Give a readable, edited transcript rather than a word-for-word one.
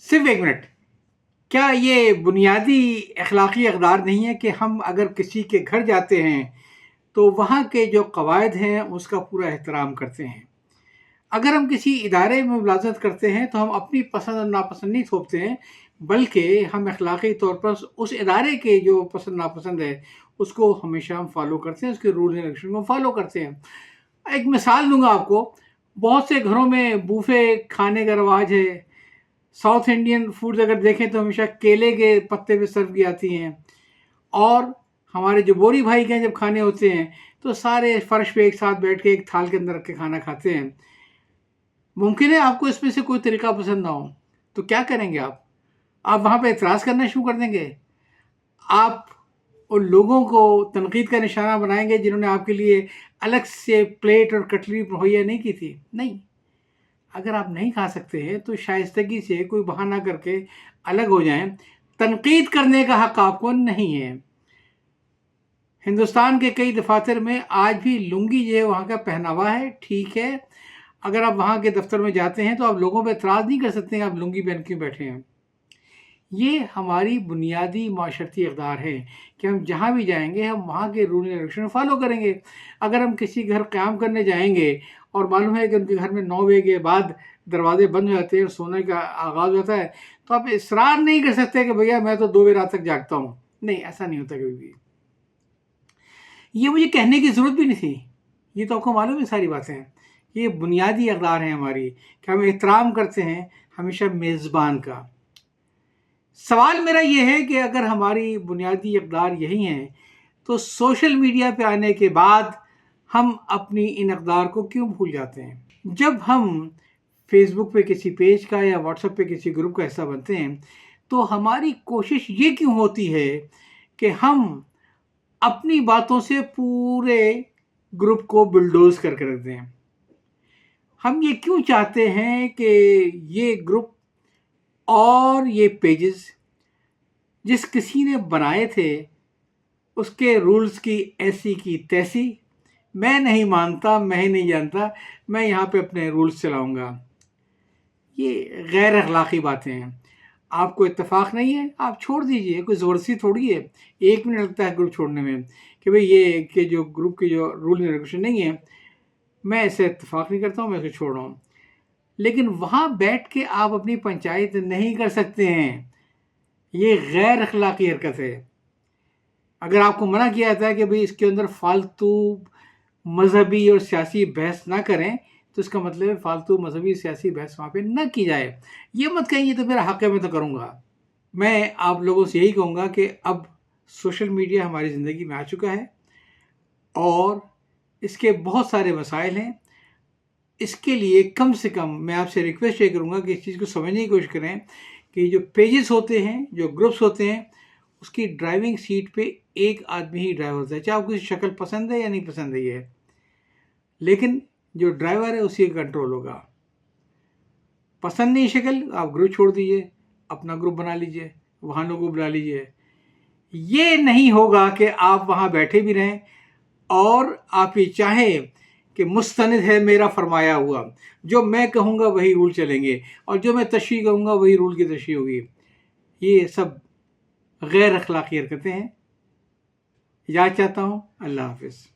صرف ایک منٹ. کیا یہ بنیادی اخلاقی اقدار نہیں ہے کہ ہم اگر کسی کے گھر جاتے ہیں تو وہاں کے جو قواعد ہیں اس کا پورا احترام کرتے ہیں؟ اگر ہم کسی ادارے میں ملازمت کرتے ہیں تو ہم اپنی پسند اور ناپسند نہیں تھوپتے ہیں، بلکہ ہم اخلاقی طور پر اس ادارے کے جو پسند ناپسند ہے اس کو ہمیشہ ہم فالو کرتے ہیں، اس کے رول اینڈ ریگولیشن کو فالو کرتے ہیں. ایک مثال دوں گا آپ کو. بہت سے گھروں میں بوفے کھانے کا رواج ہے. ساؤتھ انڈین فوڈ اگر دیکھیں تو ہمیشہ کیلے کے پتے پہ سرو کی آتی ہیں. اور ہمارے جو بوری بھائی کے جب کھانے ہوتے ہیں تو سارے فرش پہ ایک ساتھ بیٹھ کے ایک تھال کے اندر رکھ کے کھانا کھاتے ہیں. ممکن ہے آپ کو اس میں سے کوئی طریقہ پسند نہ ہو، تو کیا کریں گے آپ وہاں پہ اعتراض کرنا شروع کر دیں گے؟ آپ ان لوگوں کو تنقید کا نشانہ بنائیں گے جنہوں نے آپ کے لیے الگ سے پلیٹ اور کٹلری مہیا نہیں کی تھی؟ نہیں. اگر آپ نہیں کھا سکتے ہیں تو شائستگی سے کوئی بہانہ کر کے الگ ہو جائیں. تنقید کرنے کا حق آپ کو نہیں ہے. ہندوستان کے کئی دفاتر میں آج بھی لنگی جو ہے وہاں کا پہناوا ہے، ٹھیک ہے. اگر آپ وہاں کے دفتر میں جاتے ہیں تو آپ لوگوں پہ اعتراض نہیں کر سکتے ہیں آپ لنگی پہن کے بیٹھے ہیں. یہ ہماری بنیادی معاشرتی اقدار ہے کہ ہم جہاں بھی جائیں گے ہم وہاں کے رول اینڈ ریگولیشن فالو کریں گے. اگر ہم کسی گھر قیام کرنے جائیں گے اور معلوم ہے کہ ان کے گھر میں 9 بجے کے بعد دروازے بند ہو جاتے ہیں اور سونے کا آغاز ہوتا ہے، تو آپ اصرار نہیں کر سکتے کہ بھیا میں تو 2 بجے رات تک جاگتا ہوں. نہیں، ایسا نہیں ہوتا کبھی بھی. یہ مجھے کہنے کی ضرورت بھی نہیں تھی، یہ تو آپ کو معلوم ہے ساری باتیں. یہ بنیادی اقدار ہیں ہماری کہ ہم احترام کرتے ہیں ہمیشہ میزبان کا. سوال میرا یہ ہے کہ اگر ہماری بنیادی اقدار یہی ہیں تو سوشل میڈیا پہ آنے کے بعد ہم اپنی ان اقدار کو کیوں بھول جاتے ہیں؟ جب ہم فیس بک پہ کسی پیج کا یا واٹس ایپ پہ کسی گروپ کا حصہ بنتے ہیں تو ہماری کوشش یہ کیوں ہوتی ہے کہ ہم اپنی باتوں سے پورے گروپ کو بلڈوز کر کے رکھ دیں؟ ہم یہ کیوں چاہتے ہیں کہ یہ گروپ اور یہ پیجز جس کسی نے بنائے تھے اس کے رولز کی ایسی کی تیسی، میں نہیں مانتا، میں نہیں جانتا، میں یہاں پہ اپنے رولز چلاؤں گا. یہ غیر اخلاقی باتیں ہیں. آپ کو اتفاق نہیں ہے آپ چھوڑ دیجئے، کوئی زبردستی تھوڑی ہے. 1 منٹ لگتا ہے گروپ چھوڑنے میں کہ بھئی یہ کہ جو گروپ کی جو رول اینڈ ریگولیشن نہیں ہے میں اسے اتفاق نہیں کرتا ہوں، میں اسے چھوڑ رہا ہوں. لیکن وہاں بیٹھ کے آپ اپنی پنچایت نہیں کر سکتے ہیں. یہ غیر اخلاقی حرکت ہے. اگر آپ کو منع کیا جاتا ہے کہ بھئی اس کے اندر فالتو مذہبی اور سیاسی بحث نہ کریں تو اس کا مطلب ہے فالتو مذہبی سیاسی بحث وہاں پہ نہ کی جائے. یہ مت کہیں یہ تو میرا حق ہے میں تو کروں گا. میں آپ لوگوں سے یہی کہوں گا کہ اب سوشل میڈیا ہماری زندگی میں آ چکا ہے اور اس کے بہت سارے مسائل ہیں. اس کے لیے کم سے کم میں آپ سے ریکویسٹ یہ کروں گا کہ اس چیز کو سمجھنے کی کوشش کریں کہ جو پیجز ہوتے ہیں، جو گروپس ہوتے ہیں، اس کی ڈرائیونگ سیٹ پہ ایک آدمی ہی ڈرائیور ہوتا ہے، چاہے آپ کو شکل پسند ہے یا نہیں پسند ہے یہ ہے، لیکن جو ڈرائیور ہے اسی کا کنٹرول ہوگا. پسند نہیں شکل، آپ گروپ چھوڑ دیجئے، اپنا گروپ بنا لیجئے، وہاں لوگوں کو بلا لیجئے. یہ نہیں ہوگا کہ آپ وہاں بیٹھے بھی رہیں اور آپ یہ چاہیں کہ مستند ہے میرا فرمایا ہوا، جو میں کہوں گا وہی رول چلیں گے اور جو میں تشریح کہوں گا وہی رول کی تشریح ہوگی. یہ سب غیر اخلاقی حرکتیں ہیں. یاد چاہتا ہوں. اللہ حافظ.